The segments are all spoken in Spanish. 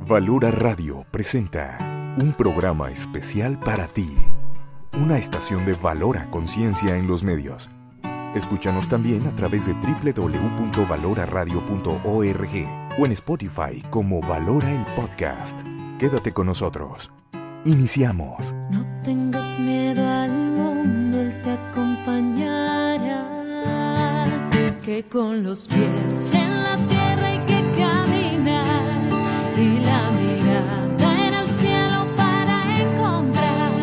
Valora Radio presenta un programa especial para ti. Una estación de Valora Conciencia en los medios. Escúchanos también a través de www.valoraradio.org o en Spotify como Valora el Podcast. Quédate con nosotros. Iniciamos. No tengas miedo al mundo, Él te acompañará. Que con los pies en la tierra hay que caminar y la mirada en el cielo para encontrar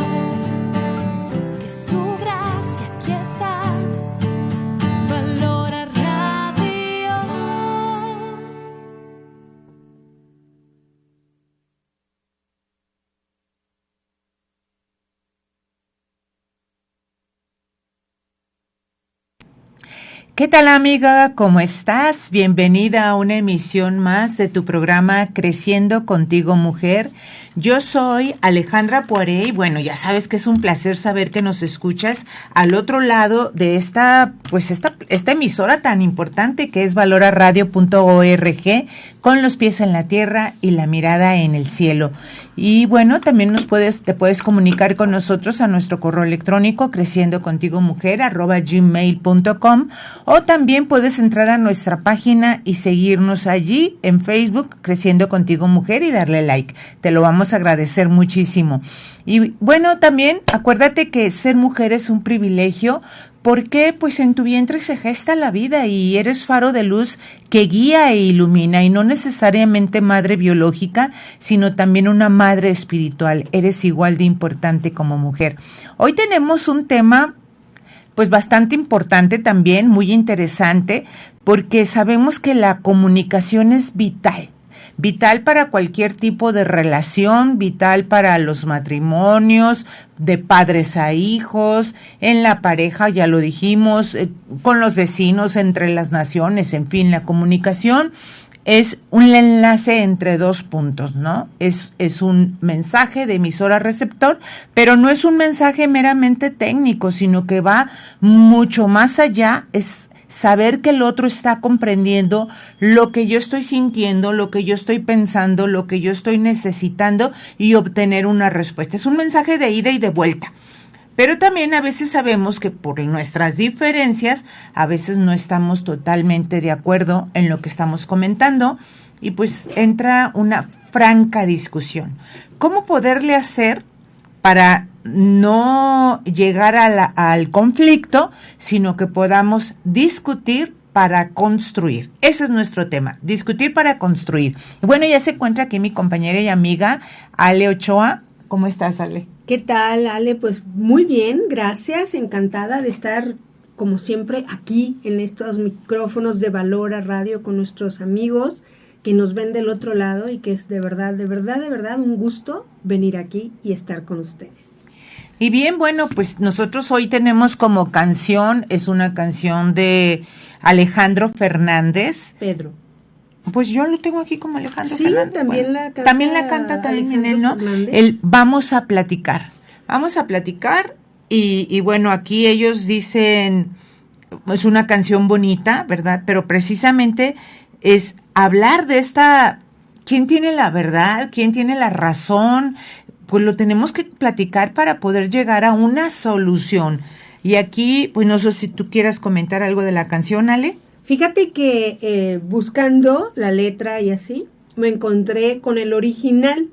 que su gracia aquí está. Valora Radio. ¿Qué tal, amiga? ¿Cómo estás? Bienvenida a una emisión más de tu programa Creciendo Contigo Mujer. Yo soy Alejandra Poiré y bueno, ya sabes que es un placer saber que nos escuchas al otro lado de esta emisora tan importante que es valoraradio.org, con los pies en la tierra y la mirada en el cielo. Y bueno, también te puedes comunicar con nosotros a nuestro correo electrónico creciendocontigomujer@gmail.com, o también puedes entrar a nuestra página y seguirnos allí en Facebook, Creciendo Contigo Mujer, y darle like. Te lo vamos a agradecer muchísimo. Y bueno, también acuérdate que ser mujer es un privilegio, porque pues en tu vientre se gesta la vida y eres faro de luz que guía e ilumina, y no necesariamente madre biológica, sino también una madre espiritual. Eres igual de importante como mujer. Hoy tenemos un tema pues bastante importante también, muy interesante, porque sabemos que la comunicación es vital para cualquier tipo de relación, vital para los matrimonios, de padres a hijos, en la pareja, ya lo dijimos, con los vecinos, entre las naciones, en fin, la comunicación es un enlace entre dos puntos, ¿no? Es un mensaje de emisor a receptor, pero no es un mensaje meramente técnico, sino que va mucho más allá. Es saber que el otro está comprendiendo lo que yo estoy sintiendo, lo que yo estoy pensando, lo que yo estoy necesitando, y obtener una respuesta. Es un mensaje de ida y de vuelta. Pero también a veces sabemos que por nuestras diferencias, a veces no estamos totalmente de acuerdo en lo que estamos comentando, y pues entra una franca discusión. ¿Cómo poderle hacer para no llegar al conflicto, sino que podamos discutir para construir? Ese es nuestro tema, discutir para construir. Y bueno, ya se encuentra aquí mi compañera y amiga Ale Ochoa. ¿Cómo estás, Ale? ¿Qué tal, Ale? Pues muy bien, gracias, encantada de estar como siempre aquí en estos micrófonos de Valora Radio con nuestros amigos que nos ven del otro lado, y que es de verdad un gusto venir aquí y estar con ustedes. Y bien, bueno, pues nosotros hoy tenemos como canción, es una canción de Alejandro Fernández. Pedro. Pues yo lo tengo aquí como Alejandro sí, Fernández. También, bueno, la también la canta también él, ¿no? Fernández. Vamos a platicar y bueno, aquí ellos dicen, es una canción bonita, ¿verdad? Pero precisamente es hablar de ¿quién tiene la verdad? ¿Quién tiene la razón? Pues lo tenemos que platicar para poder llegar a una solución. Y aquí, pues no sé si tú quieras comentar algo de la canción, Ale. Fíjate que buscando la letra y así, me encontré con el original,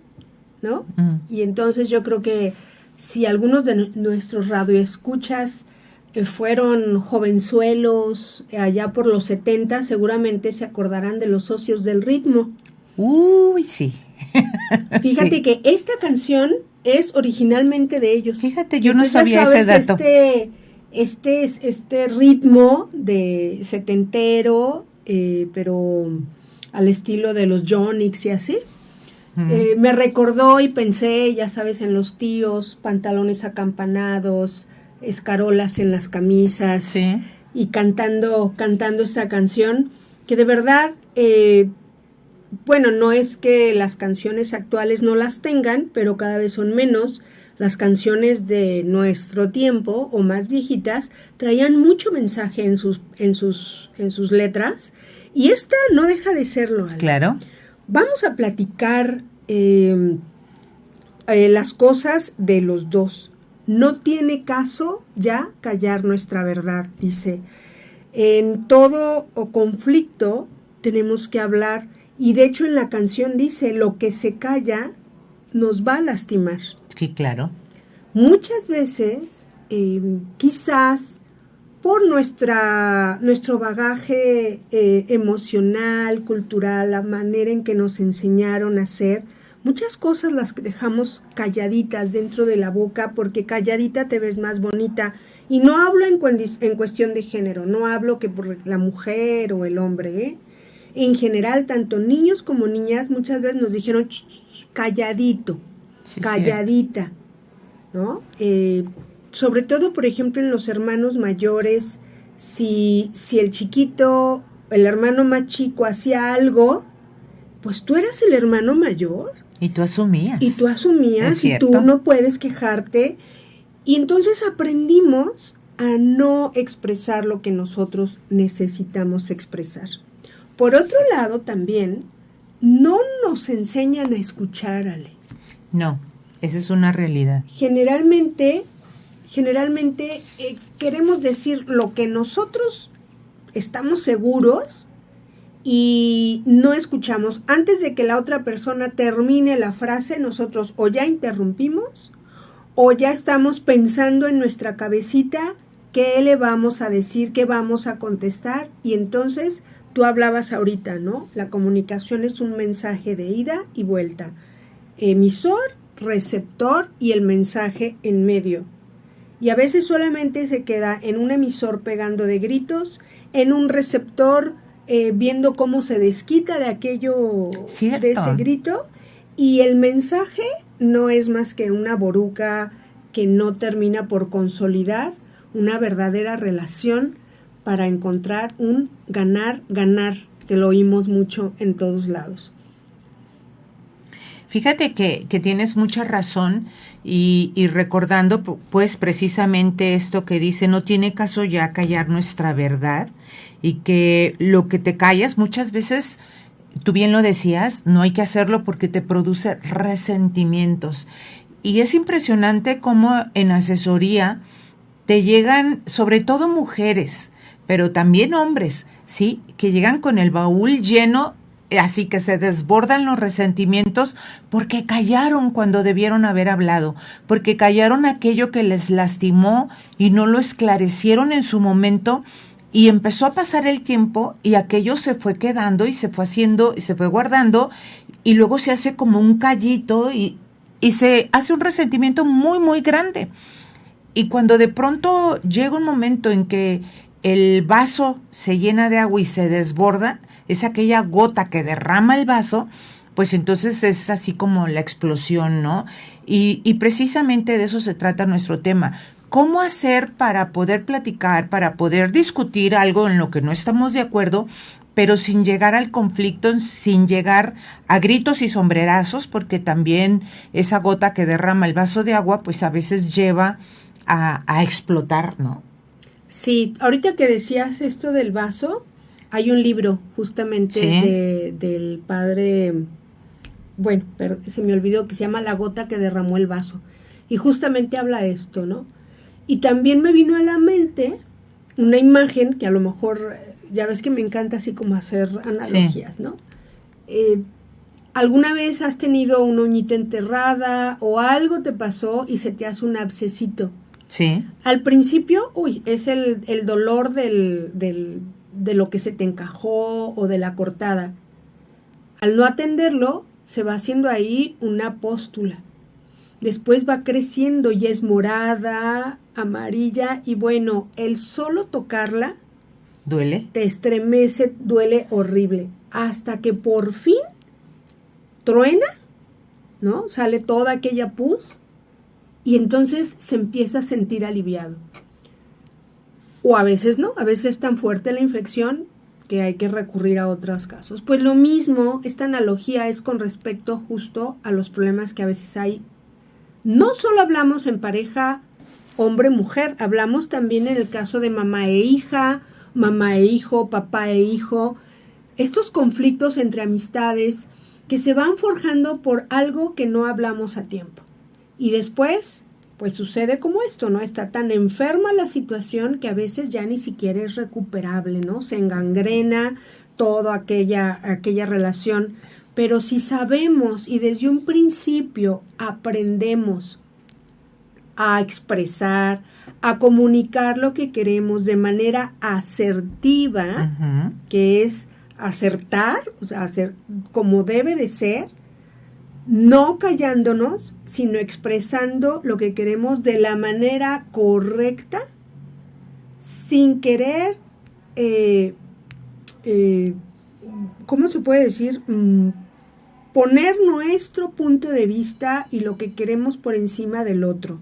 ¿no? Y entonces yo creo que si algunos de nuestros radioescuchas fueron jovenzuelos allá por los 70, seguramente se acordarán de Los Socios del Ritmo. Uy, sí. Fíjate sí. que esta canción es originalmente de ellos. Fíjate, yo no sabía ese dato. Este ritmo de setentero, pero al estilo de los Jonix y así, me recordó y pensé, ya sabes, en los tíos, pantalones acampanados, escarolas en las camisas, sí, y cantando esta canción, que de verdad, bueno, no es que las canciones actuales no las tengan, pero cada vez son menos. Las canciones de nuestro tiempo, o más viejitas, traían mucho mensaje en sus letras, y esta no deja de serlo, Ale. Claro. Vamos a platicar las cosas de los dos. No tiene caso ya callar nuestra verdad, dice. En todo conflicto tenemos que hablar, y de hecho en la canción dice, lo que se calla nos va a lastimar. Sí, claro. Muchas veces, quizás por nuestro bagaje emocional, cultural, la manera en que nos enseñaron a ser, muchas cosas las dejamos calladitas dentro de la boca, porque calladita te ves más bonita. Y no hablo en cuestión de género, no hablo que por la mujer o el hombre, ¿eh? En general, tanto niños como niñas muchas veces nos dijeron calladito, sí, calladita, ¿no? Sobre todo, por ejemplo, en los hermanos mayores, si el chiquito, el hermano más chico hacía algo, pues tú eras el hermano mayor. Y tú asumías. Y tú no puedes quejarte. Y entonces aprendimos a no expresar lo que nosotros necesitamos expresar. Por otro lado, también, no nos enseñan a escuchar, Ale. No, esa es una realidad. Generalmente queremos decir lo que nosotros estamos seguros y no escuchamos. Antes de que la otra persona termine la frase, nosotros o ya interrumpimos o ya estamos pensando en nuestra cabecita qué le vamos a decir, qué vamos a contestar. Y entonces, tú hablabas ahorita, ¿no? La comunicación es un mensaje de ida y vuelta. Emisor, receptor y el mensaje en medio. Y a veces solamente se queda en un emisor pegando de gritos, en un receptor viendo cómo se desquita de aquello, ¿cierto?, de ese grito, y el mensaje no es más que una boruca que no termina por consolidar una verdadera relación para encontrar un ganar, que lo oímos mucho en todos lados. Fíjate que tienes mucha razón y recordando pues precisamente esto que dice, no tiene caso ya callar nuestra verdad, y que lo que te callas muchas veces, tú bien lo decías, no hay que hacerlo porque te produce resentimientos. Y es impresionante cómo en asesoría te llegan, sobre todo mujeres, pero también hombres, ¿sí?, que llegan con el baúl lleno, así que se desbordan los resentimientos porque callaron cuando debieron haber hablado, porque callaron aquello que les lastimó y no lo esclarecieron en su momento, y empezó a pasar el tiempo y aquello se fue quedando y se fue haciendo y se fue guardando, y luego se hace como un callito y se hace un resentimiento muy, muy grande. Y cuando de pronto llega un momento en que el vaso se llena de agua y se desborda, es aquella gota que derrama el vaso, pues entonces es así como la explosión, ¿no? Y precisamente de eso se trata nuestro tema. ¿Cómo hacer para poder platicar, para poder discutir algo en lo que no estamos de acuerdo, pero sin llegar al conflicto, sin llegar a gritos y sombrerazos? Porque también esa gota que derrama el vaso de agua, pues a veces lleva a explotar, ¿no? Sí, ahorita que decías esto del vaso, hay un libro justamente, ¿sí?, del padre, bueno, pero se me olvidó, que se llama La gota que derramó el vaso, y justamente habla esto, ¿no? Y también me vino a la mente una imagen que a lo mejor, ya ves que me encanta así como hacer analogías, ¿no? ¿Alguna vez has tenido una uñita enterrada o algo te pasó y se te hace un abscesito? Sí. Al principio, es el dolor de lo que se te encajó o de la cortada. Al no atenderlo, se va haciendo ahí una pústula. Después va creciendo y es morada, amarilla, y bueno, el solo tocarla duele, te estremece, duele horrible, hasta que por fin truena, ¿no? Sale toda aquella pus y entonces se empieza a sentir aliviado. O a veces no, a veces es tan fuerte la infección que hay que recurrir a otros casos. Pues lo mismo, esta analogía es con respecto justo a los problemas que a veces hay. No solo hablamos en pareja hombre-mujer, hablamos también en el caso de mamá e hija, mamá e hijo, papá e hijo. Estos conflictos entre amistades que se van forjando por algo que no hablamos a tiempo. Y después, pues sucede como esto, ¿no? Está tan enferma la situación que a veces ya ni siquiera es recuperable, ¿no? Se engangrena toda aquella relación. Pero si sabemos y desde un principio aprendemos a expresar, a comunicar lo que queremos de manera asertiva, que es acertar, o sea, hacer como debe de ser, no callándonos, sino expresando lo que queremos de la manera correcta, sin querer, ¿cómo se puede decir? Poner nuestro punto de vista y lo que queremos por encima del otro,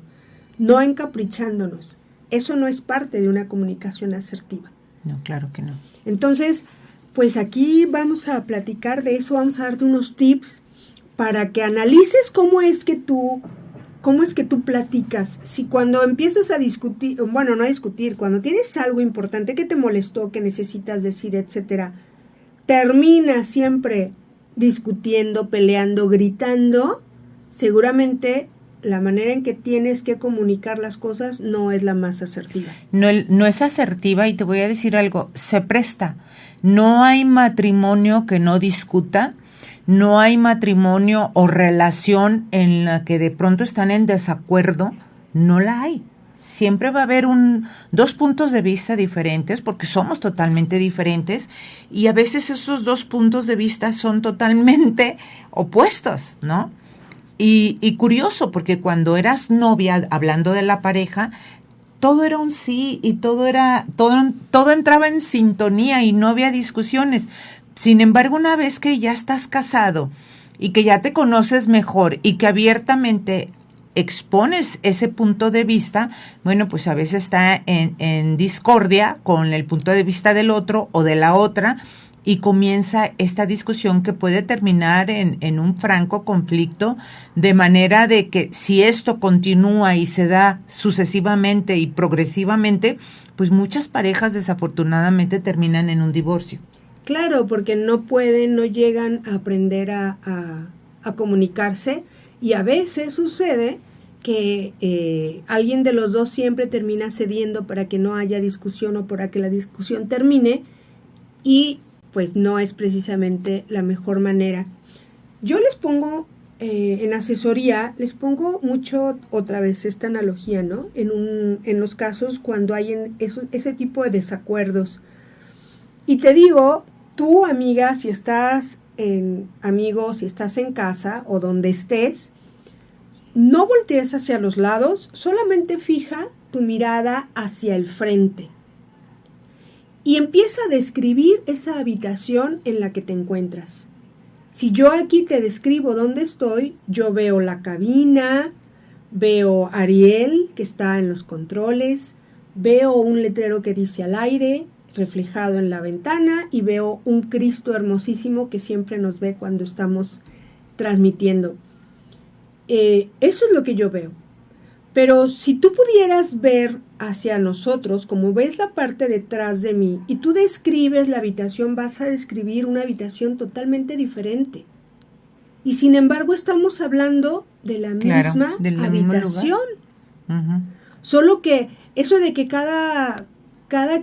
no encaprichándonos. Eso no es parte de una comunicación asertiva. No, claro que no. Entonces, pues aquí vamos a platicar de eso, vamos a darte unos tips para que analices cómo es que tú platicas. Si cuando empiezas a discutir, bueno, no a discutir, cuando tienes algo importante que te molestó, que necesitas decir, etcétera, terminas siempre discutiendo, peleando, gritando, seguramente la manera en que tienes que comunicar las cosas no es la más asertiva. No es asertiva, y te voy a decir algo, se presta. No hay matrimonio que no discuta, no hay matrimonio o relación en la que de pronto están en desacuerdo, no la hay. Siempre va a haber dos puntos de vista diferentes, porque somos totalmente diferentes, y a veces esos dos puntos de vista son totalmente opuestos, ¿no? Y curioso, porque cuando eras novia, hablando de la pareja, todo era un sí y todo entraba en sintonía y no había discusiones. Sin embargo, una vez que ya estás casado y que ya te conoces mejor y que abiertamente expones ese punto de vista, bueno, pues a veces está en discordia con el punto de vista del otro o de la otra, y comienza esta discusión que puede terminar en un franco conflicto, de manera de que si esto continúa y se da sucesivamente y progresivamente, pues muchas parejas desafortunadamente terminan en un divorcio. Claro, porque no llegan a aprender a comunicarse, y a veces sucede que alguien de los dos siempre termina cediendo para que no haya discusión o para que la discusión termine, y pues no es precisamente la mejor manera. Yo les pongo, en asesoría, les pongo mucho otra vez esta analogía, ¿no? En los casos cuando hay ese tipo de desacuerdos. Y te digo, tú, amiga, si estás si estás en casa o donde estés, no voltees hacia los lados, solamente fija tu mirada hacia el frente. Y empieza a describir esa habitación en la que te encuentras. Si yo aquí te describo dónde estoy, yo veo la cabina, veo a Ariel, que está en los controles, veo un letrero que dice al aire, reflejado en la ventana, y veo un Cristo hermosísimo que siempre nos ve cuando estamos transmitiendo. Eso es lo que yo veo. Pero si tú pudieras ver hacia nosotros, como ves la parte detrás de mí, y tú describes la habitación, vas a describir una habitación totalmente diferente. Y sin embargo estamos hablando de la misma habitación. Uh-huh. Solo que eso de que cada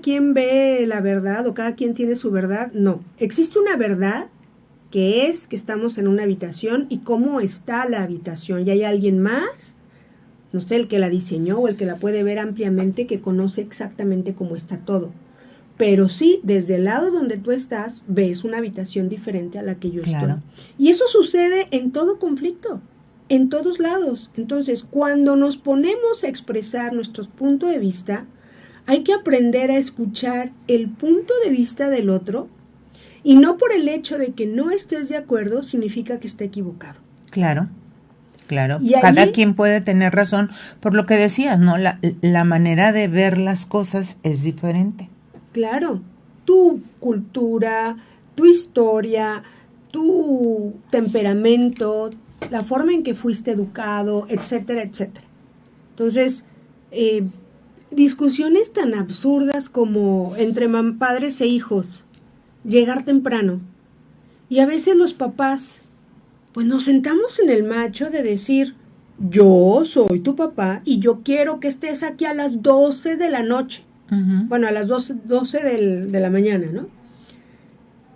quien ve la verdad o cada quien tiene su verdad, no. Existe una verdad que es que estamos en una habitación y cómo está la habitación. Y hay alguien más, no sé, el que la diseñó o el que la puede ver ampliamente, que conoce exactamente cómo está todo. Pero sí, desde el lado donde tú estás, ves una habitación diferente a la que yo estoy. Y eso sucede en todo conflicto, en todos lados. Entonces, cuando nos ponemos a expresar nuestro punto de vista, hay que aprender a escuchar el punto de vista del otro, y no por el hecho de que no estés de acuerdo significa que esté equivocado. Claro. Y cada quien puede tener razón, por lo que decías, ¿no? La manera de ver las cosas es diferente. Claro, tu cultura, tu historia, tu temperamento, la forma en que fuiste educado, etcétera, etcétera. Entonces, discusiones tan absurdas como entre padres e hijos, llegar temprano. Y a veces los papás pues nos sentamos en el macho de decir, yo soy tu papá y yo quiero que estés aquí a las 12 de la noche. Bueno, a las 12 de la mañana, ¿no?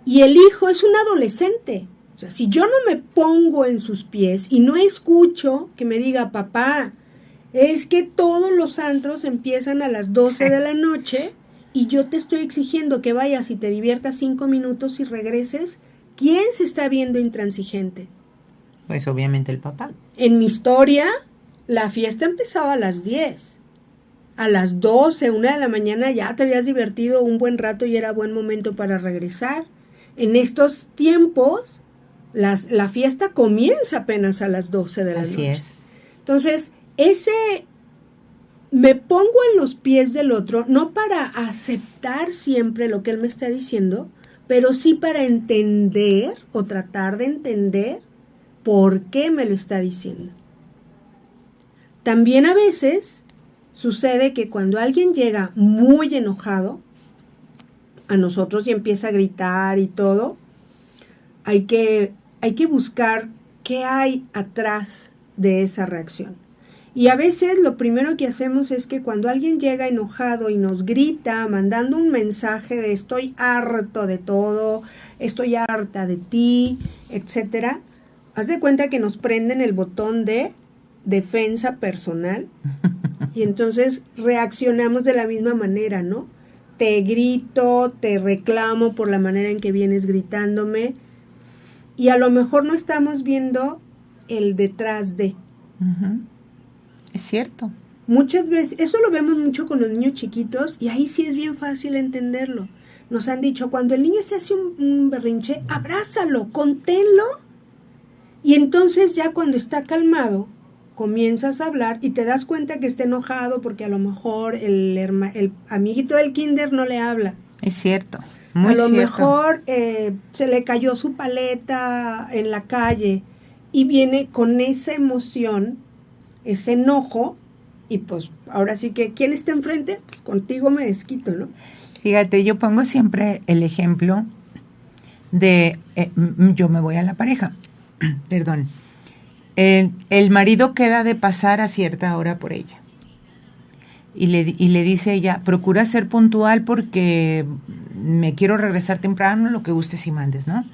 Y el hijo es un adolescente. O sea, si yo no me pongo en sus pies y no escucho que me diga, papá, es que todos los antros empiezan a las 12 de la noche y yo te estoy exigiendo que vayas y te diviertas 5 minutos y regreses, ¿quién se está viendo intransigente? Pues obviamente el papá. En mi historia, la fiesta empezaba a las 10. A las 12, 1 de la mañana ya te habías divertido un buen rato y era buen momento para regresar. En estos tiempos, la fiesta comienza apenas a las 12 de la noche. Así es. Entonces, me pongo en los pies del otro, no para aceptar siempre lo que él me está diciendo, pero sí para entender o tratar de entender por qué me lo está diciendo. También a veces sucede que cuando alguien llega muy enojado a nosotros y empieza a gritar y todo, hay que buscar qué hay atrás de esa reacción. Y a veces lo primero que hacemos es que cuando alguien llega enojado y nos grita, mandando un mensaje de estoy harto de todo, estoy harta de ti, etcétera, haz de cuenta que nos prenden el botón de defensa personal y entonces reaccionamos de la misma manera, ¿no? Te grito, te reclamo por la manera en que vienes gritándome y a lo mejor no estamos viendo el detrás de. Es cierto. Muchas veces, eso lo vemos mucho con los niños chiquitos y ahí sí es bien fácil entenderlo. Nos han dicho, cuando el niño se hace un berrinche, abrázalo, conténlo. Y entonces ya cuando está calmado, comienzas a hablar y te das cuenta que está enojado porque a lo mejor el amiguito del kinder no le habla. Es cierto, muy cierto. A lo cierto. mejor se le cayó su paleta en la calle y viene con esa emoción, ese enojo, y pues ahora sí que, ¿quién está enfrente? Pues contigo me desquito, ¿no? Fíjate, yo pongo siempre el ejemplo de, yo me voy a la pareja, perdón, el marido queda de pasar a cierta hora por ella y le dice ella, procura ser puntual porque me quiero regresar temprano, lo que gustes y mandes, ¿no?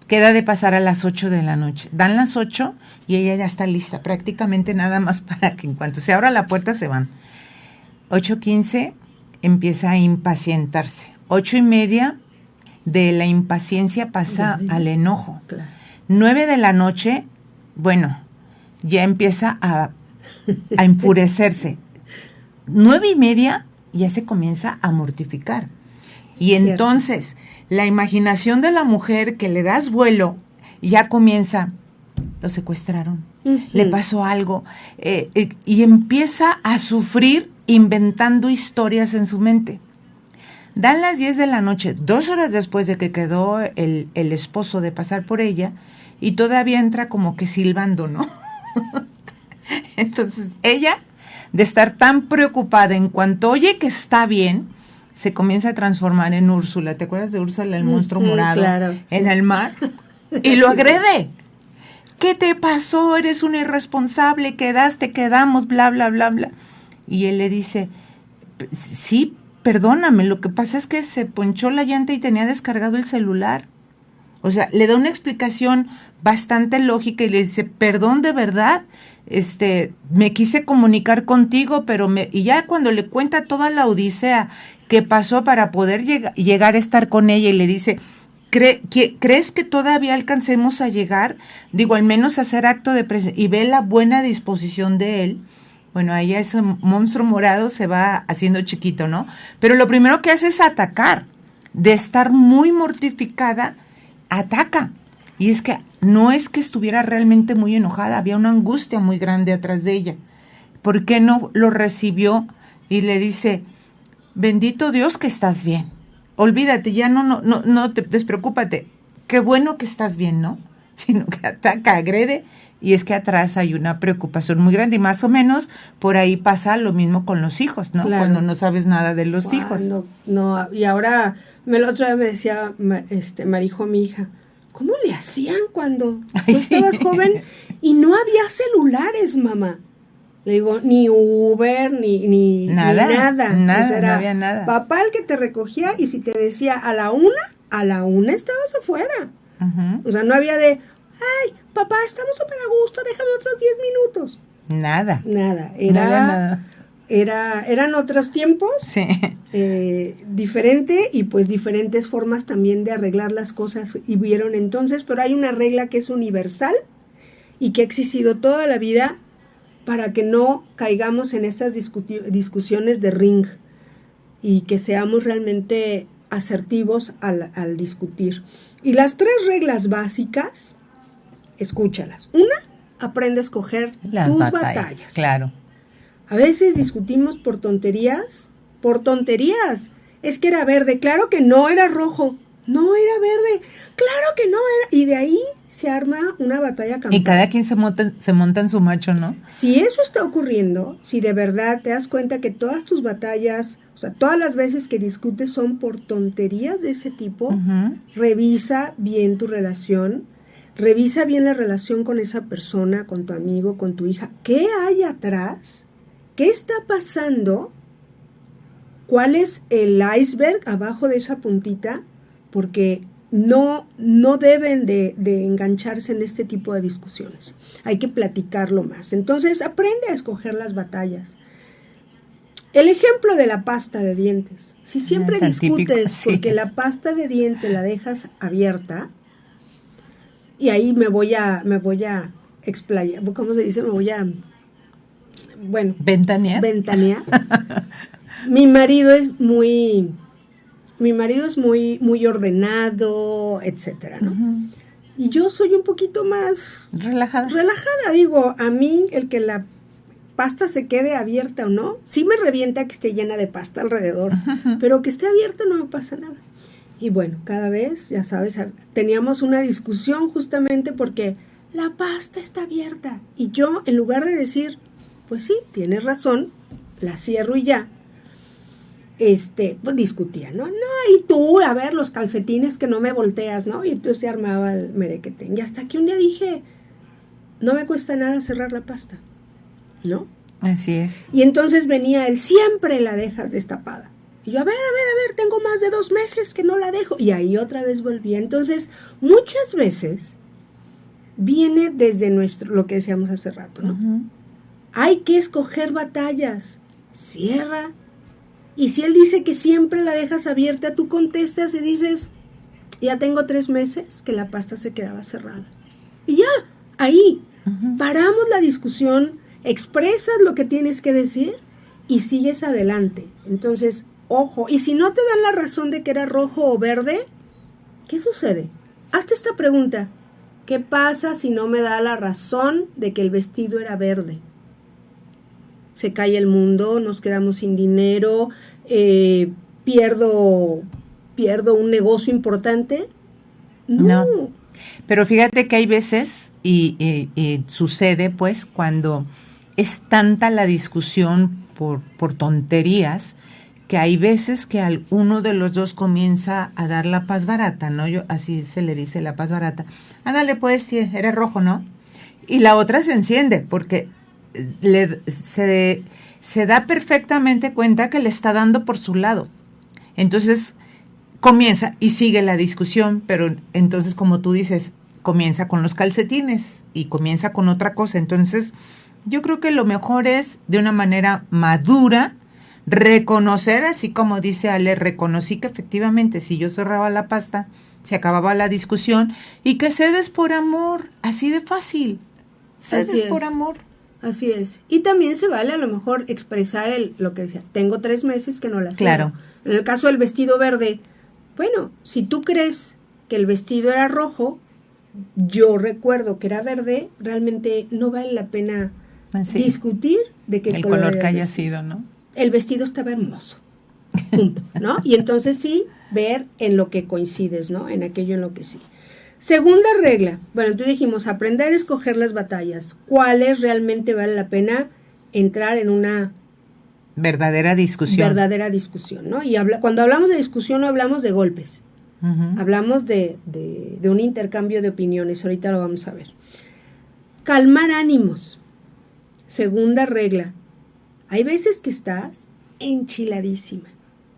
Queda de pasar a las 8 de la noche. Dan las 8 y ella ya está lista, prácticamente nada más para que en cuanto se abra la puerta se van. 8:15 empieza a impacientarse. 8:30 de la impaciencia pasa al enojo. Claro. 9 de la noche, bueno, ya empieza a enfurecerse. 9:30 ya se comienza a mortificar. Y Cierto. entonces la imaginación de la mujer que le das vuelo ya comienza, lo secuestraron, le pasó algo, y empieza a sufrir inventando historias en su mente. Dan las 10 de la noche, 2 horas después de que quedó el esposo de pasar por ella, y todavía entra como que silbando, ¿no? Entonces ella, de estar tan preocupada en cuanto oye que está bien, se comienza a transformar en Úrsula. ¿Te acuerdas de Úrsula, el monstruo morado? Claro, sí. En el mar. Y lo agrede. ¿Qué te pasó? Eres un irresponsable, quedamos, bla, bla, bla, bla. Y él le dice, sí, perdóname, lo que pasa es que se ponchó la llanta y tenía descargado el celular. O sea, le da una explicación bastante lógica y le dice, perdón, de verdad, me quise comunicar contigo, pero y ya cuando le cuenta toda la odisea que pasó para poder llegar a estar con ella y le dice, ¿crees que todavía alcancemos a llegar? Digo, al menos hacer acto de presencia, y ve la buena disposición de él. Bueno, ahí ese monstruo morado se va haciendo chiquito, ¿no? Pero lo primero que hace es atacar. De estar muy mortificada, ataca. Y es que no es que estuviera realmente muy enojada, había una angustia muy grande atrás de ella. ¿Por qué no lo recibió? Y le dice, bendito Dios que estás bien. Olvídate, ya no te despreocúpate. Qué bueno que estás bien, ¿no? Sino que ataca, agrede, y es que atrás hay una preocupación muy grande, y más o menos por ahí pasa lo mismo con los hijos, ¿no? Claro. Cuando no sabes nada de los hijos. No, y ahora, la otra vez me decía Marijo, mi hija, ¿cómo le hacían cuando Ay, tú estabas sí. joven y no había celulares, mamá? Le digo, ni Uber, ni Nada, nada. nada, O sea, no era había nada. papá el que te recogía y si te decía a la una estabas afuera. Ujú. O sea, no había de, ay, papá, estamos súper a gusto, déjame otros 10 minutos. Nada. Nada, No había nada. eran otros tiempos, Sí. diferente y pues diferentes formas también de arreglar las cosas y vieron entonces, pero hay una regla que es universal y que ha existido toda la vida para que no caigamos en estas discusiones de ring y que seamos realmente asertivos al discutir. Y las 3 reglas básicas, escúchalas. Una, aprende a escoger Las tus batallas. Claro. A veces discutimos por tonterías. Es que era verde, claro que no, era rojo. No, era verde, claro que no era. Y de ahí se arma una batalla campal. Y cada quien se monta en su macho, ¿no? Si eso está ocurriendo, si de verdad te das cuenta que todas tus batallas, o sea, todas las veces que discutes son por tonterías de ese tipo, Ujú. revisa bien tu relación, revisa bien la relación con esa persona, con tu amigo, con tu hija. ¿Qué hay atrás? ¿Qué está pasando? ¿Cuál es el iceberg abajo de esa puntita? Porque no deben de engancharse en este tipo de discusiones. Hay que platicarlo más. Entonces, aprende a escoger las batallas. El ejemplo de la pasta de dientes. Si siempre Tan discutes típico, sí. porque la pasta de dientes la dejas abierta, y ahí me voy a explayar, ¿cómo se dice? ¿Ventanear? Ventanear. Mi marido es muy ordenado, etcétera, ¿no? Ujú. Y yo soy un poquito más Relajada. digo, a mí el que la pasta se quede abierta o no, sí me revienta que esté llena de pasta alrededor, pero que esté abierta no me pasa nada. Y bueno, cada vez, ya sabes, teníamos una discusión justamente porque la pasta está abierta. Y yo, en lugar de decir, pues sí, tienes razón, la cierro y ya, pues discutía, ¿no? No, y tú, a ver, los calcetines que no me volteas, ¿no? Y entonces se armaba el merequetén. Y hasta que un día dije, no me cuesta nada cerrar la pasta, ¿no? Así es. Y entonces venía él, siempre la dejas destapada. Y yo, a ver, tengo más de 2 meses que no la dejo. Y ahí otra vez volvía. Entonces, muchas veces viene desde lo que decíamos hace rato, ¿no? Ujú. Hay que escoger batallas. Cierra. Y si él dice que siempre la dejas abierta, tú contestas y dices, ya tengo 3 meses que la pasta se quedaba cerrada. Y ya, ahí, paramos la discusión, expresas lo que tienes que decir y sigues adelante. Entonces, ojo, y si no te dan la razón de que era rojo o verde, ¿qué sucede? Hazte esta pregunta. ¿Qué pasa si no me da la razón de que el vestido era verde? Se cae el mundo, nos quedamos sin dinero, pierdo un negocio importante. No. Pero fíjate que hay veces, y sucede pues, cuando es tanta la discusión por tonterías, que hay veces que uno de los dos comienza a dar la paz barata, ¿no? Así se le dice, la paz barata. Ándale pues, sí, era rojo, ¿no? Y la otra se enciende, porque se da perfectamente cuenta que le está dando por su lado. Entonces comienza y sigue la discusión, pero entonces, como tú dices, comienza con los calcetines y comienza con otra cosa. Entonces, yo creo que lo mejor es, de una manera madura, reconocer, así como dice Ale, reconocí que efectivamente si yo cerraba la pasta, se acababa la discusión, y que cedes por amor, así de fácil, cedes por amor. Así es. Y también se vale a lo mejor expresar lo que decía, tengo 3 meses que no la cierro. Claro. En el caso del vestido verde, bueno, si tú crees que el vestido era rojo, yo recuerdo que era verde, realmente no vale la pena discutir de qué el color que haya sido, ¿no? El vestido estaba hermoso, punto, ¿no? Y entonces sí, ver en lo que coincides, ¿no? En aquello en lo que sí. Segunda regla, bueno, entonces dijimos, aprender a escoger las batallas. ¿Cuáles realmente vale la pena entrar en una verdadera discusión, ¿no? Y cuando hablamos de discusión no hablamos de golpes, Hablamos de un intercambio de opiniones, ahorita lo vamos a ver. Calmar ánimos. Segunda regla. Hay veces que estás enchiladísima,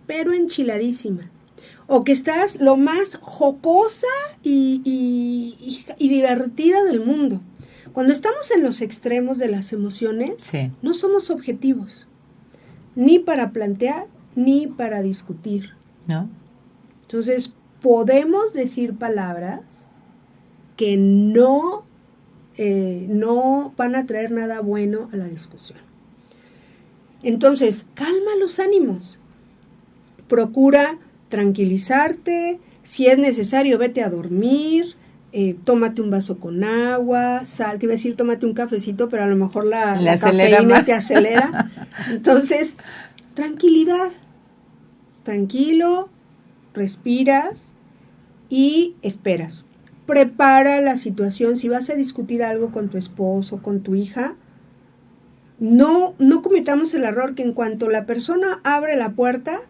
pero enchiladísima. O que estás lo más jocosa y divertida del mundo. Cuando estamos en los extremos de las emociones, sí, no somos objetivos, ni para plantear, ni para discutir. ¿no? Entonces, podemos decir palabras que no van a traer nada bueno a la discusión. Entonces, calma los ánimos. Procura tranquilizarte. Si es necesario, vete a dormir. Tómate un vaso con agua. Te iba a decir, tómate un cafecito, pero a lo mejor la cafeína te acelera. Entonces, tranquilidad. Tranquilo, respiras y esperas. Prepara la situación. Si vas a discutir algo con tu esposo, con tu hija, no cometamos el error que en cuanto la persona abre la puerta,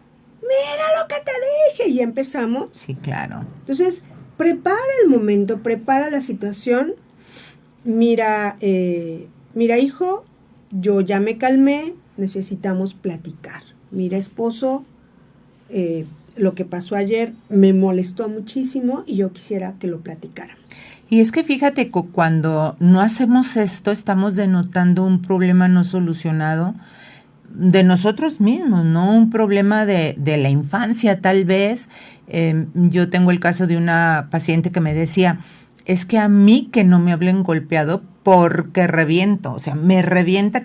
mira lo que te dije, y empezamos. Sí, claro. Entonces, prepara el momento, prepara la situación. Mira, hijo, yo ya me calmé, necesitamos platicar. Mira, esposo, lo que pasó ayer me molestó muchísimo y yo quisiera que lo platicáramos. Y es que fíjate que cuando no hacemos esto, estamos denotando un problema no solucionado de nosotros mismos, ¿no? Un problema de la infancia, tal vez. Yo tengo el caso de una paciente que me decía, es que a mí que no me hablen golpeado porque reviento, o sea, me revienta,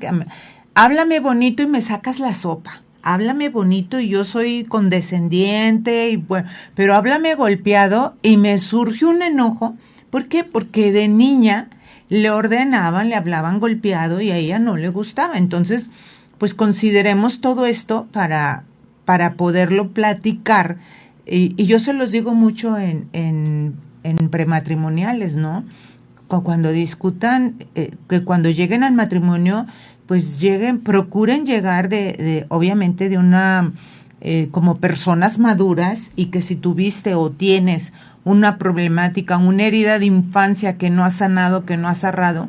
háblame bonito y me sacas la sopa. Háblame bonito y yo soy condescendiente, y bueno, pero háblame golpeado y me surge un enojo. ¿Por qué? Porque de niña le ordenaban, le hablaban golpeado y a ella no le gustaba. Entonces, pues consideremos todo esto para poderlo platicar. Y yo se los digo mucho en prematrimoniales, ¿no? Cuando discutan, que cuando lleguen al matrimonio, pues procuren llegar obviamente de una, como personas maduras, y que si tuviste o tienes una problemática, una herida de infancia que no ha sanado, que no ha cerrado,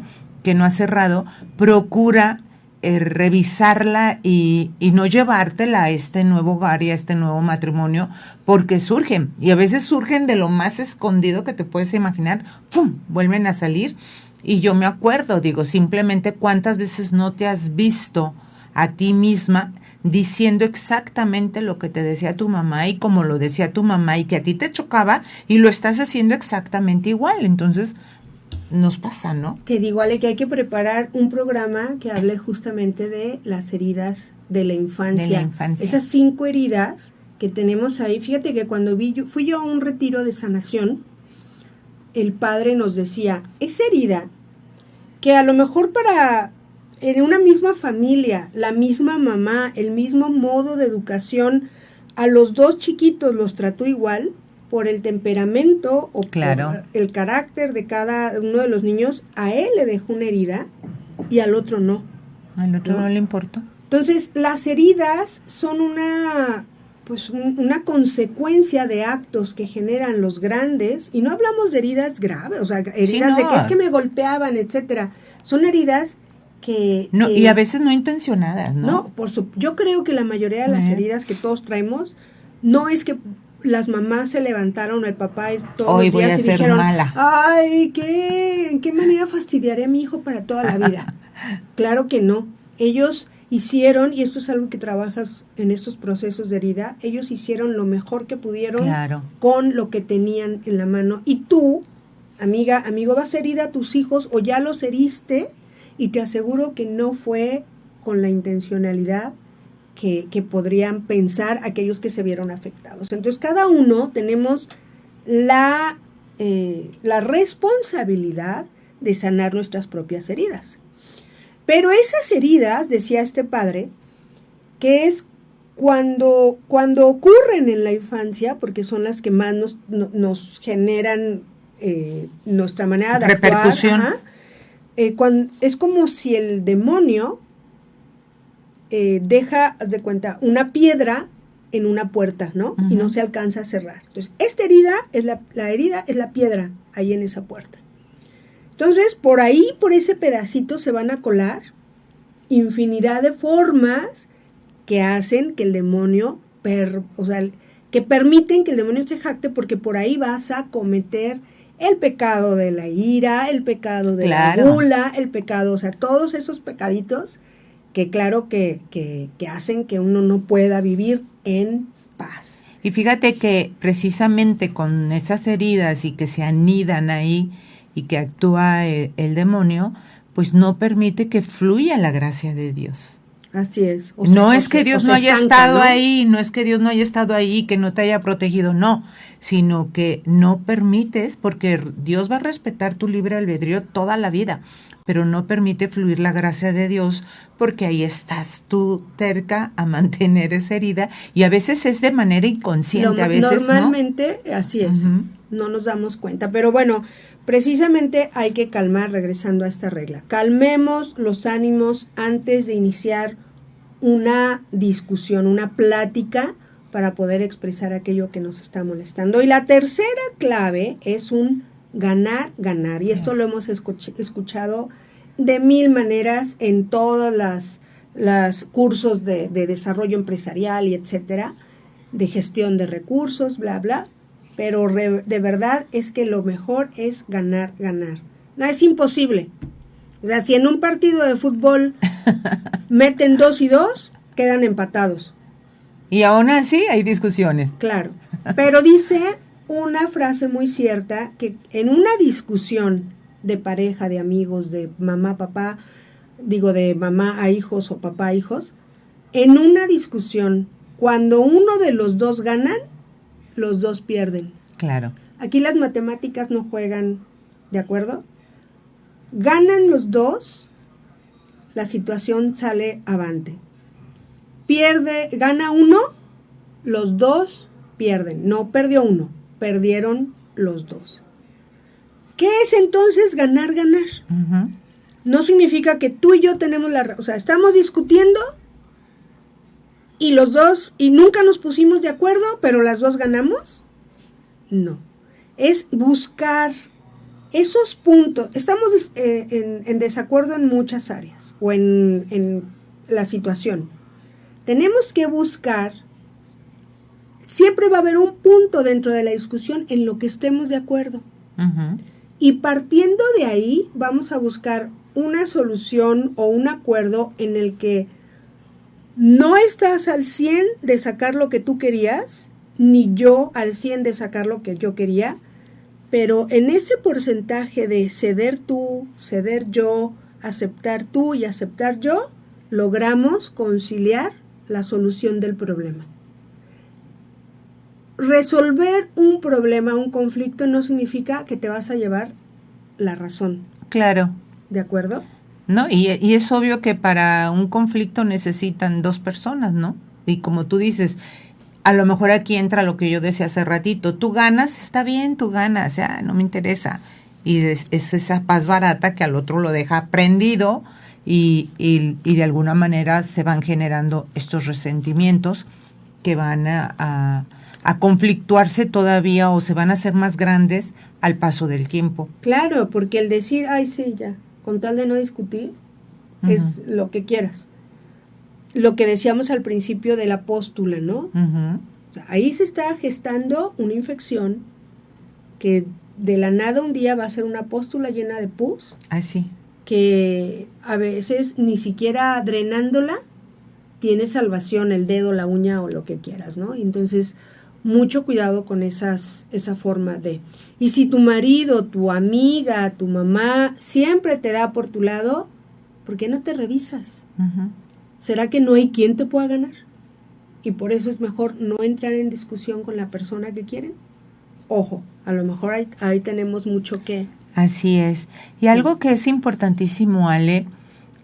procura revisarla y no llevártela a este nuevo hogar y a este nuevo matrimonio, porque surgen, y a veces surgen de lo más escondido que te puedes imaginar, ¡pum!, vuelven a salir. Y yo me acuerdo, digo, simplemente cuántas veces no te has visto a ti misma diciendo exactamente lo que te decía tu mamá y como lo decía tu mamá y que a ti te chocaba y lo estás haciendo exactamente igual. Entonces, nos pasa, ¿no? Te digo, Ale, que hay que preparar un programa que hable justamente de las heridas de la infancia. De la infancia. Esas 5 heridas que tenemos ahí. Fíjate que cuando fui yo a un retiro de sanación, el padre nos decía, esa herida que a lo mejor en una misma familia, la misma mamá, el mismo modo de educación, a los 2 chiquitos los trató igual por el temperamento o claro, por el carácter de cada uno de los niños, a él le dejó una herida y al otro no. Al otro no le importó. Entonces, las heridas son una consecuencia de actos que generan los grandes, y no hablamos de heridas graves, o sea, heridas de que es que me golpeaban, etcétera. Son heridas que y a veces no intencionadas, ¿no? No, yo creo que la mayoría de las heridas que todos traemos no es que las mamás se levantaron, el papá y todos los días y dijeron, mala. ay, ¿en qué manera fastidiaré a mi hijo para toda la vida? Claro que no. Ellos hicieron, y esto es algo que trabajas en estos procesos de herida, ellos hicieron lo mejor que pudieron, claro, con lo que tenían en la mano. Y tú, amigo, vas a herir a tus hijos o ya los heriste, y te aseguro que no fue con la intencionalidad que podrían pensar aquellos que se vieron afectados. Entonces, cada uno tenemos la responsabilidad de sanar nuestras propias heridas. Pero esas heridas, decía este padre, que es cuando ocurren en la infancia, porque son las que más nos generan nuestra manera de actuar. Repercusión. Es como si el demonio deja, haz de cuenta, una piedra en una puerta, ¿no? Y no se alcanza a cerrar. Entonces, esta herida es la herida es la piedra ahí en esa puerta. Entonces, por ahí, por ese pedacito se van a colar infinidad de formas que hacen que el demonio, que permiten que el demonio se jacte, porque por ahí vas a cometer el pecado de la ira, el pecado de la gula, el pecado, o sea, todos esos pecaditos que claro que hacen que uno no pueda vivir en paz. Y fíjate que precisamente con esas heridas y que se anidan ahí y que actúa el demonio, pues no permite que fluya la gracia de Dios. Así es. No es que Dios no haya estado ahí, no es que Dios no haya estado ahí, que no te haya protegido, no, sino que no permites, porque Dios va a respetar tu libre albedrío toda la vida, pero no permite fluir la gracia de Dios, porque ahí estás tú terca a mantener esa herida, y a veces es de manera inconsciente, a veces normalmente, ¿no? Así es, no nos damos cuenta, pero bueno, precisamente hay que calmar, regresando a esta regla. Calmemos los ánimos antes de iniciar una discusión, una plática para poder expresar aquello que nos está molestando. Y la tercera clave es un ganar, ganar. Y esto lo hemos escuchado de mil maneras en todos los cursos de desarrollo empresarial y etcétera, de gestión de recursos, bla, bla. Pero de verdad es que lo mejor es ganar, ganar. No, es imposible. O sea, si en un partido de fútbol meten 2 y 2, quedan empatados. Y aún así hay discusiones. Claro. Pero dice una frase muy cierta, que en una discusión de pareja, de amigos, de mamá, papá, de mamá a hijos o papá a hijos, en una discusión, cuando uno de los dos ganan, los dos pierden. Claro. Aquí las matemáticas no juegan, ¿de acuerdo? Ganan los dos, la situación sale avante. Gana uno, los dos pierden. No perdió uno, perdieron los dos. ¿Qué es entonces ganar, ganar? No significa que tú y yo tenemos o sea, estamos discutiendo y los dos, y nunca nos pusimos de acuerdo, pero las dos ganamos. No. Es buscar esos puntos. Estamos en desacuerdo en muchas áreas o en la situación. Tenemos que buscar, siempre va a haber un punto dentro de la discusión en lo que estemos de acuerdo. Y partiendo de ahí, vamos a buscar una solución o un acuerdo en el que no estás al 100 de sacar lo que tú querías, ni yo al 100 de sacar lo que yo quería, pero en ese porcentaje de ceder tú, ceder yo, aceptar tú y aceptar yo, logramos conciliar la solución del problema. Resolver un problema, un conflicto, no significa que te vas a llevar la razón. Claro. ¿De acuerdo? No, y es obvio que para un conflicto necesitan 2 personas, ¿no? Y como tú dices, a lo mejor aquí entra lo que yo decía hace ratito, tú ganas, está bien, tú ganas, ya, no me interesa. Y es esa paz barata que al otro lo deja prendido y de alguna manera se van generando estos resentimientos que van a conflictuarse todavía o se van a hacer más grandes al paso del tiempo. Claro, porque el decir, ay sí, ya, con tal de no discutir, es lo que quieras. Lo que decíamos al principio de la póstula, ¿no? O sea, ahí se está gestando una infección que de la nada un día va a ser una póstula llena de pus. Sí. Que a veces ni siquiera drenándola tiene salvación el dedo, la uña o lo que quieras, ¿no? Entonces, mucho cuidado con esa forma de... Y si tu marido, tu amiga, tu mamá siempre te da por tu lado, ¿por qué no te revisas? ¿Será que no hay quien te pueda ganar? Y por eso es mejor no entrar en discusión con la persona que quieren. Ojo, a lo mejor ahí tenemos mucho que... Así es. Y algo que es importantísimo, Ale,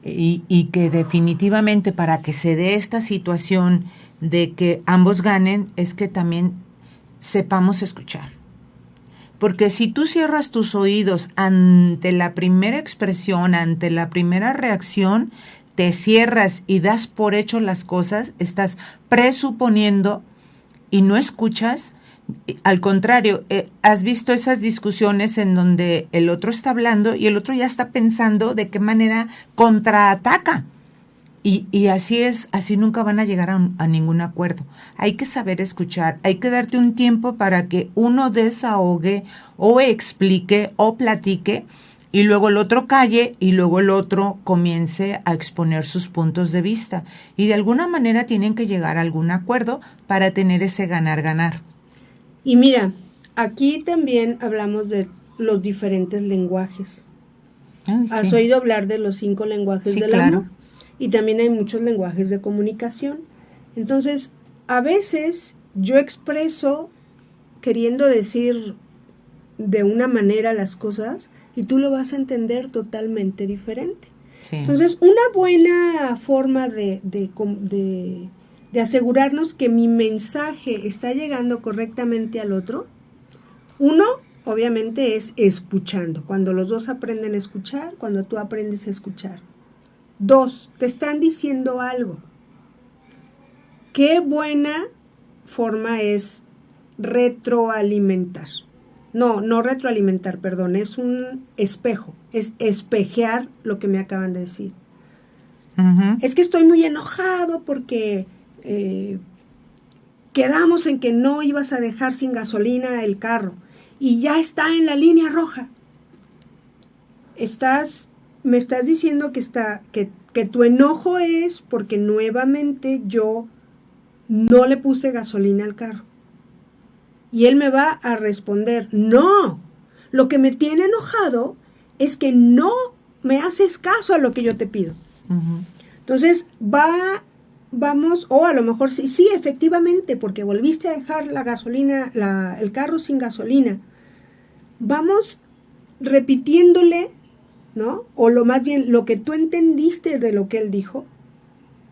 y que definitivamente para que se dé esta situación de que ambos ganen, es que también sepamos escuchar. Porque si tú cierras tus oídos ante la primera expresión, ante la primera reacción, te cierras y das por hecho las cosas, estás presuponiendo y no escuchas, al contrario, has visto esas discusiones en donde el otro está hablando y el otro ya está pensando de qué manera contraataca. Y así es, así nunca van a llegar a ningún acuerdo. Hay que saber escuchar, hay que darte un tiempo para que uno desahogue o explique o platique y luego el otro calle y luego el otro comience a exponer sus puntos de vista. Y de alguna manera tienen que llegar a algún acuerdo para tener ese ganar-ganar. Y mira, aquí también hablamos de los diferentes lenguajes. Ay, ¿Has sí. oído hablar de los 5 lenguajes Sí, del claro. amor? Y también hay muchos lenguajes de comunicación. Entonces, a veces yo expreso queriendo decir de una manera las cosas y tú lo vas a entender totalmente diferente. Sí. Entonces, una buena forma de asegurarnos que mi mensaje está llegando correctamente al otro, uno, obviamente, es escuchando. Cuando los dos aprenden a escuchar, cuando tú aprendes a escuchar. 2, te están diciendo algo. Qué buena forma es retroalimentar. No retroalimentar, perdón, es un espejo, es espejear lo que me acaban de decir. Uh-huh. Es que estoy muy enojado porque quedamos en que no ibas a dejar sin gasolina el carro y ya está en la línea roja. Me estás diciendo que tu enojo es porque nuevamente yo no le puse gasolina al carro. Y él me va a responder, no, lo que me tiene enojado es que no me haces caso a lo que yo te pido. Uh-huh. Entonces vamos, o a lo mejor sí, efectivamente, porque volviste a dejar la gasolina, el carro sin gasolina. Vamos repitiéndole, ¿no? O más bien lo que tú entendiste de lo que él dijo,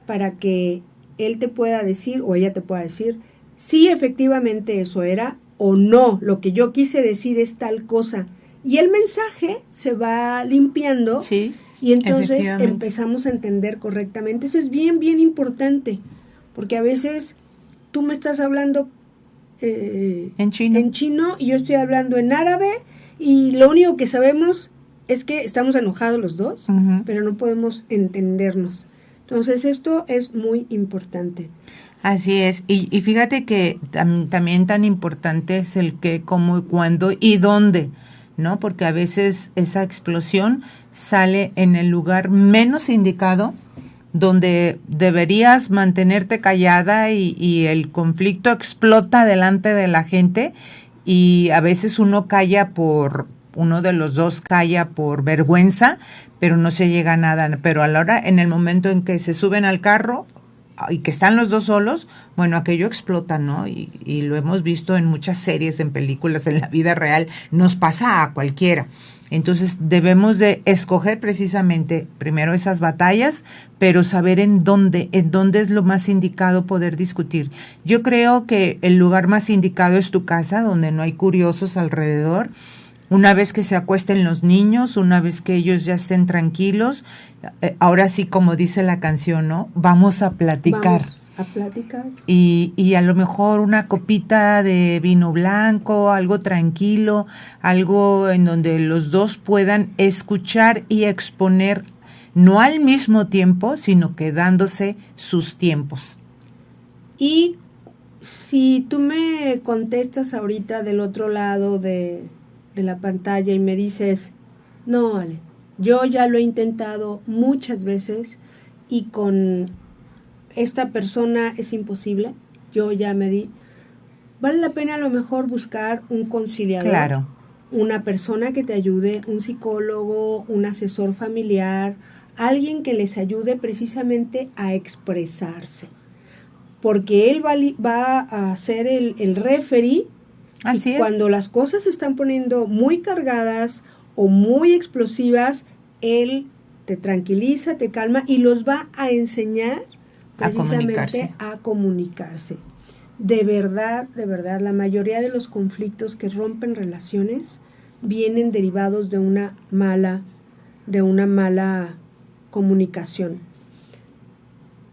para que él te pueda decir o ella te pueda decir, sí, efectivamente eso era, o no, lo que yo quise decir es tal cosa. Y el mensaje se va limpiando, Sí, y entonces efectivamente. empezamos a entender correctamente. Eso es bien, bien importante, porque a veces tú me estás hablando en chino y yo estoy hablando en árabe, y lo único que sabemos es que estamos enojados los dos, uh-huh. pero no podemos entendernos. Entonces esto es muy importante. Así es, y fíjate que también tan importante es el qué, cómo, cuándo y dónde, ¿no? Porque a veces esa explosión sale en el lugar menos indicado, donde deberías mantenerte callada y el conflicto explota delante de la gente y a veces uno de los dos calla por vergüenza, pero no se llega a nada. Pero a la hora, en el momento en que se suben al carro y que están los dos solos, bueno, aquello explota, ¿no? Y lo hemos visto en muchas series, en películas, en la vida real, nos pasa a cualquiera. Entonces debemos de escoger precisamente primero esas batallas, pero saber en dónde es lo más indicado poder discutir. Yo creo que el lugar más indicado es tu casa, donde no hay curiosos alrededor. Una vez que se acuesten los niños, una vez que ellos ya estén tranquilos, ahora sí, como dice la canción, ¿no? Vamos a platicar. Vamos a platicar. Y a lo mejor una copita de vino blanco, algo tranquilo, algo en donde los dos puedan escuchar y exponer, no al mismo tiempo, sino que dándose sus tiempos. Y si tú me contestas ahorita del otro lado de la pantalla y me dices, no, Ale, yo ya lo he intentado muchas veces y con esta persona es imposible, yo ya me di, vale la pena a lo mejor buscar un conciliador, Claro. Una persona que te ayude, un psicólogo, un asesor familiar, alguien que les ayude precisamente a expresarse, porque él va a ser el referee. Así y es. Cuando las cosas se están poniendo muy cargadas o muy explosivas, él te tranquiliza, te calma y los va a enseñar precisamente a comunicarse. De verdad, la mayoría de los conflictos que rompen relaciones vienen derivados de una mala comunicación.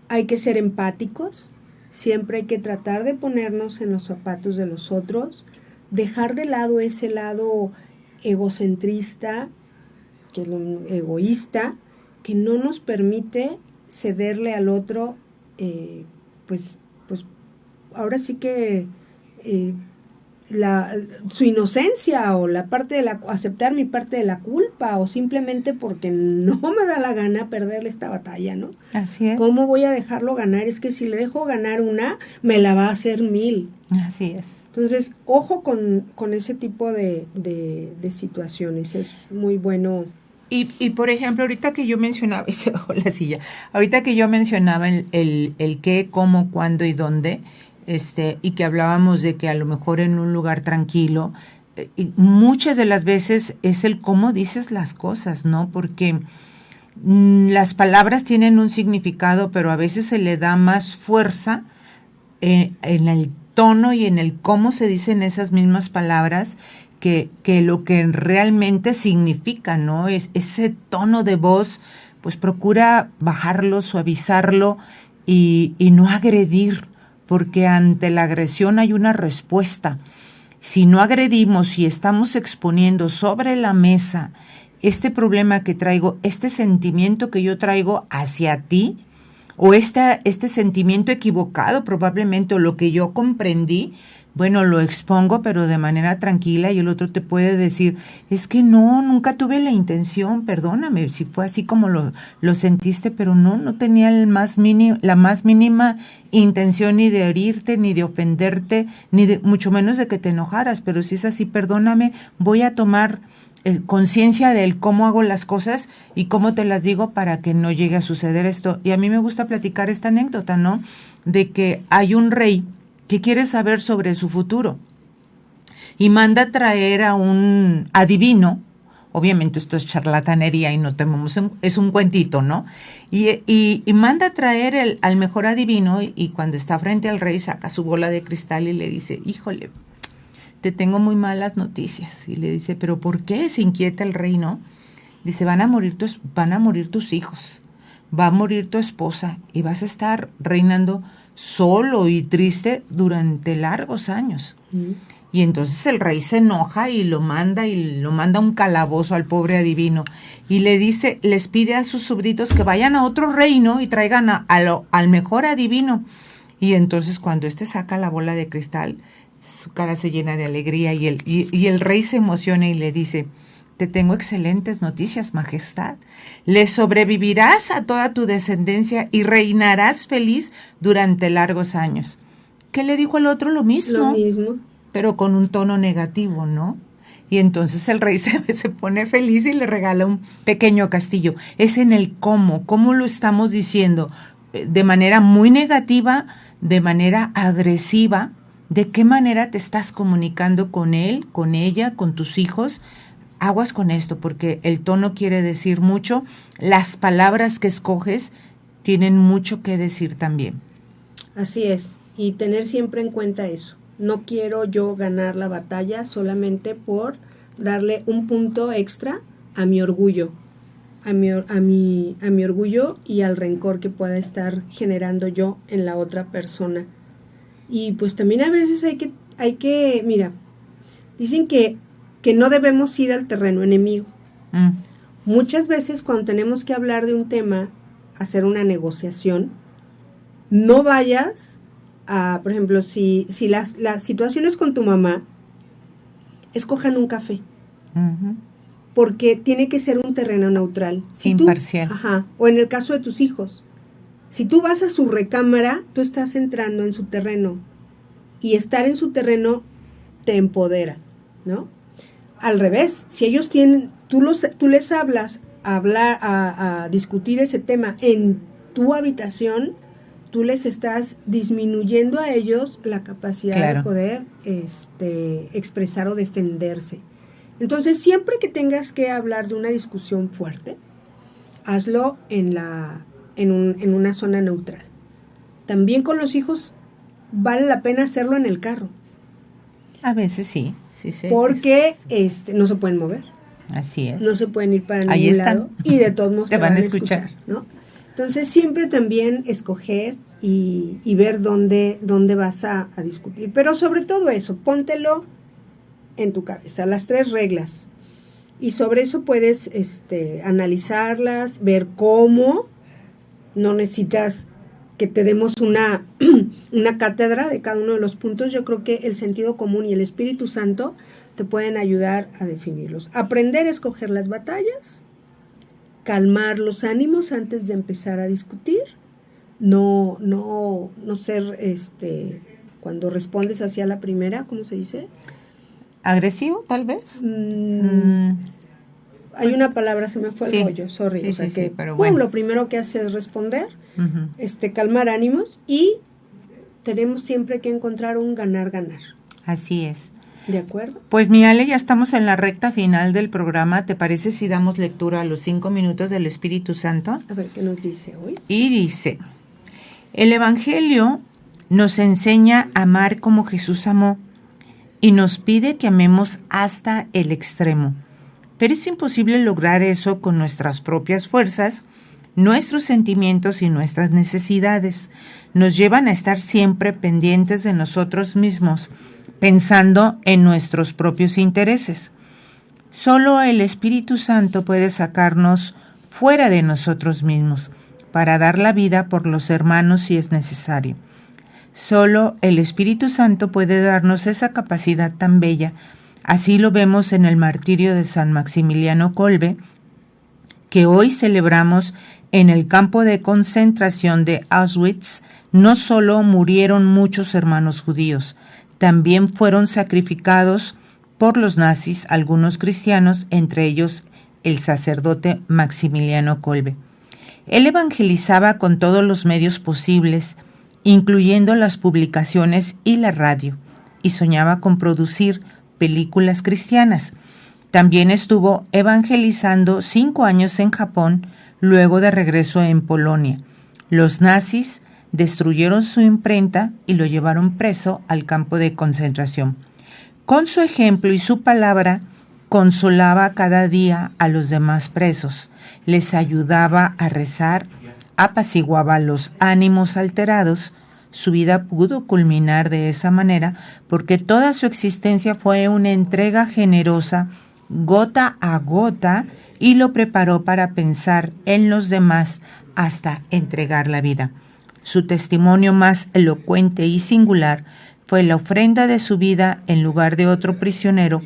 Hay que ser empáticos, siempre hay que tratar de ponernos en los zapatos de los otros, dejar de lado ese lado egocentrista, que es lo egoísta, que no nos permite cederle al otro, pues ahora sí que su inocencia o la parte de aceptar mi parte de la culpa, o simplemente porque no me da la gana perderle esta batalla, ¿no? Así es. ¿Cómo voy a dejarlo ganar? Es que si le dejo ganar una, me la va a hacer 1000. Así es. Entonces, ojo con ese tipo de situaciones, es muy bueno. Y por ejemplo, ahorita que yo mencionaba, se bajó la silla, ahorita que yo mencionaba el qué, cómo, cuándo y dónde, y que hablábamos de que a lo mejor en un lugar tranquilo, y muchas de las veces es el cómo dices las cosas, ¿no? Porque las palabras tienen un significado, pero a veces se le da más fuerza en el tono y en el cómo se dicen esas mismas palabras que lo que realmente significa, ¿no? Es ese tono de voz, pues procura bajarlo, suavizarlo y no agredir, porque ante la agresión hay una respuesta. Si no agredimos y estamos exponiendo sobre la mesa este problema que traigo, este sentimiento que yo traigo hacia ti, o este sentimiento equivocado probablemente, o lo que yo comprendí, bueno, lo expongo, pero de manera tranquila, y el otro te puede decir, es que no, nunca tuve la intención, perdóname, si fue así como lo sentiste, pero no tenía la más mínima intención ni de herirte, ni de ofenderte, ni de mucho menos de que te enojaras, pero si es así, perdóname, voy a tomar conciencia del cómo hago las cosas y cómo te las digo para que no llegue a suceder esto. Y a mí me gusta platicar esta anécdota, ¿no? De que hay un rey que quiere saber sobre su futuro y manda traer a un adivino. Obviamente esto es charlatanería y no tememos, es un cuentito, ¿no? Y manda traer al mejor adivino, y cuando está frente al rey saca su bola de cristal y le dice, híjole, te tengo muy malas noticias. Y le dice, ¿pero por qué? Se inquieta el rey, ¿no? Dice, van a morir tus hijos, va a morir tu esposa y vas a estar reinando solo y triste durante largos años. Y entonces el rey se enoja y lo manda a un calabozo al pobre adivino, y le dice, les pide a sus súbditos que vayan a otro reino y traigan al mejor adivino. Y entonces cuando saca la bola de cristal, su cara se llena de alegría y el rey se emociona y le dice, te tengo excelentes noticias, majestad. Le sobrevivirás a toda tu descendencia y reinarás feliz durante largos años. ¿Qué le dijo el otro? Lo mismo. Lo mismo. Pero con un tono negativo, ¿no? Y entonces el rey se pone feliz y le regala un pequeño castillo. Es en el cómo lo estamos diciendo, de manera muy negativa, de manera agresiva, de qué manera te estás comunicando con él, con ella, con tus hijos. Aguas con esto, porque el tono quiere decir mucho, las palabras que escoges tienen mucho que decir también. Así es, y tener siempre en cuenta eso. No quiero yo ganar la batalla solamente por darle un punto extra a mi orgullo, a mi orgullo y al rencor que pueda estar generando yo en la otra persona. Y pues también a veces hay que, mira, dicen que no debemos ir al terreno enemigo. Muchas veces cuando tenemos que hablar de un tema, hacer una negociación, no vayas a, por ejemplo, si las situaciones con tu mamá, escojan un café. Porque tiene que ser un terreno neutral. Imparcial. O en el caso de tus hijos, si tú vas a su recámara, tú estás entrando en su terreno. Y estar en su terreno te empodera, ¿no? Al revés, si ellos tú les hablas a discutir ese tema en tu habitación, tú les estás disminuyendo a ellos la capacidad de poder expresar o defenderse. Entonces, siempre que tengas que hablar de una discusión fuerte, hazlo en una zona neutral. También con los hijos vale la pena hacerlo en el carro. A veces sí. Porque no se pueden mover. Así es. No se pueden ir para ningún lado y de todos modos te van a escuchar, ¿no? Entonces siempre también escoger y ver dónde vas a discutir. Pero sobre todo eso, póntelo en tu cabeza, las 3 reglas. Y sobre eso puedes analizarlas, ver cómo. No necesitas que te demos una cátedra de cada uno de los puntos. Yo creo que el sentido común y el Espíritu Santo te pueden ayudar a definirlos. Aprender a escoger las batallas, calmar los ánimos antes de empezar a discutir, no ser, cuando respondes hacia la primera, ¿cómo se dice? ¿Agresivo, tal vez? Hay una palabra, se me fue el rollo, sorry. Sí, o sea sí, que, sí, pero bueno. Lo primero que hace es responder, calmar ánimos, y tenemos siempre que encontrar un ganar-ganar. Así es. ¿De acuerdo? Pues mi Ale, ya estamos en la recta final del programa. ¿Te parece si damos lectura a los 5 minutos del Espíritu Santo? A ver, ¿qué nos dice hoy? Y dice, el Evangelio nos enseña a amar como Jesús amó y nos pide que amemos hasta el extremo. Pero es imposible lograr eso con nuestras propias fuerzas. Nuestros sentimientos y nuestras necesidades nos llevan a estar siempre pendientes de nosotros mismos, pensando en nuestros propios intereses. Solo el Espíritu Santo puede sacarnos fuera de nosotros mismos para dar la vida por los hermanos si es necesario. Solo el Espíritu Santo puede darnos esa capacidad tan bella. Así lo vemos en el martirio de San Maximiliano Kolbe, que hoy celebramos en el campo de concentración de Auschwitz. No solo murieron muchos hermanos judíos, también fueron sacrificados por los nazis algunos cristianos, entre ellos el sacerdote Maximiliano Kolbe. Él evangelizaba con todos los medios posibles, incluyendo las publicaciones y la radio, y soñaba con producir películas cristianas. También estuvo evangelizando 5 años en Japón, luego de regreso en Polonia. Los nazis destruyeron su imprenta y lo llevaron preso al campo de concentración. Con su ejemplo y su palabra, consolaba cada día a los demás presos, les ayudaba a rezar, apaciguaba los ánimos alterados. Su vida pudo culminar de esa manera porque toda su existencia fue una entrega generosa, gota a gota, y lo preparó para pensar en los demás hasta entregar la vida. Su testimonio más elocuente y singular fue la ofrenda de su vida en lugar de otro prisionero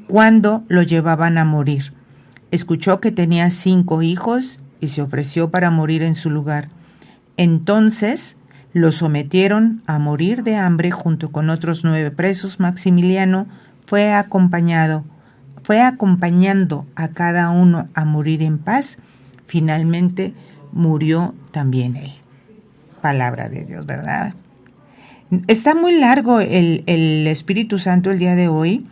cuando lo llevaban a morir. Escuchó que tenía 5 hijos y se ofreció para morir en su lugar. Entonces lo sometieron a morir de hambre junto con otros 9 presos. Maximiliano fue acompañando a cada uno a morir en paz. Finalmente murió también él. Palabra de Dios, ¿verdad? Está muy largo el Espíritu Santo el día de hoy,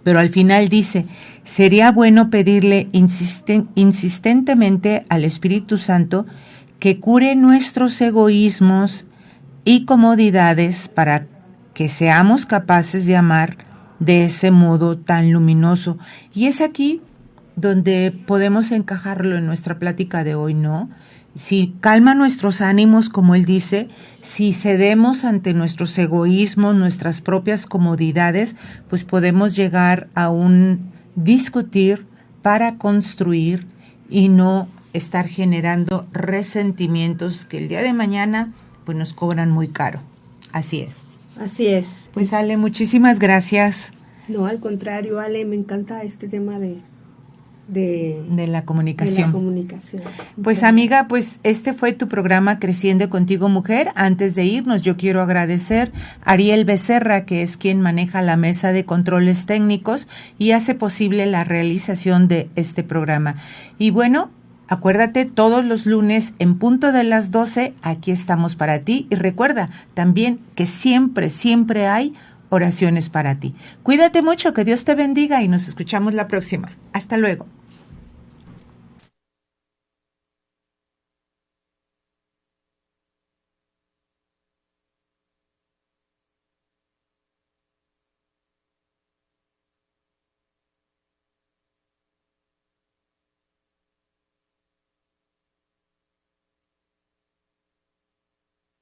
pero al final dice, sería bueno pedirle insistentemente al Espíritu Santo que cure nuestros egoísmos y comodidades para que seamos capaces de amar de ese modo tan luminoso. Y es aquí donde podemos encajarlo en nuestra plática de hoy, ¿no? Si calma nuestros ánimos, como él dice, si cedemos ante nuestros egoísmos, nuestras propias comodidades, pues podemos llegar a un discutir para construir y no estar generando resentimientos que el día de mañana pues nos cobran muy caro. Así es. Así es. Pues Ale, muchísimas gracias. No, al contrario, Ale, me encanta este tema de la comunicación. Pues Muchas amiga, pues este fue tu programa Creciendo Contigo Mujer. Antes de irnos, yo quiero agradecer a Ariel Becerra, que es quien maneja la mesa de controles técnicos y hace posible la realización de este programa. Y bueno, acuérdate, todos los lunes en punto de las 12, aquí estamos para ti. Y recuerda también que siempre, siempre hay oraciones para ti. Cuídate mucho, que Dios te bendiga y nos escuchamos la próxima. Hasta luego.